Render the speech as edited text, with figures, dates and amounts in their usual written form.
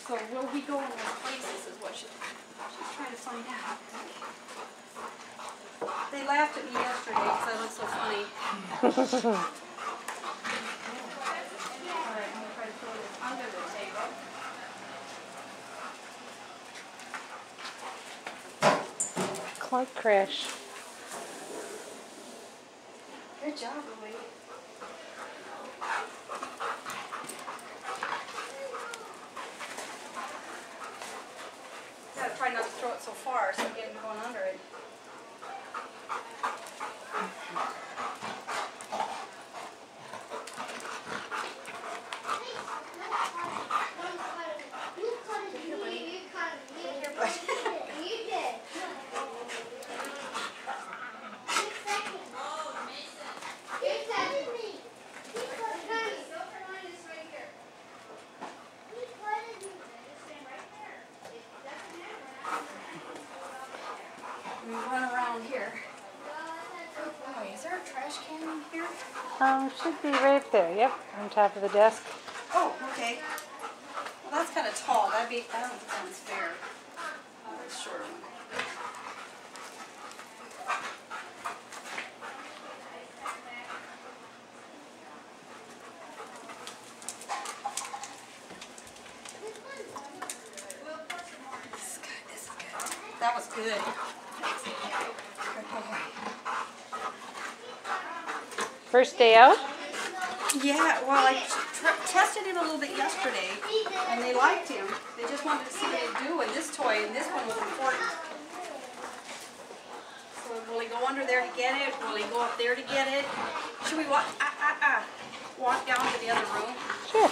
So will he go in those places is what she's trying to find out. They laughed at me yesterday because I look so funny. Alright, I'm going to try to throw this under the table. Clunky crash. Good job, Louie. Gotta try not to throw it so far so you get him going under it. We run around here. Oh boy, is there a trash can in here? Should be right up there. Yep, on top of the desk. Oh, okay. Well, that's kind of tall. I don't think that's fair. That's a short one. This is good. That was good. Good boy. First day out? Yeah, well, I tested him a little bit yesterday, and they liked him. They just wanted to see what he'd do, and this toy, and this one was important. So will he go under there to get it? Will he go up there to get it? Should we walk down to the other room? Sure.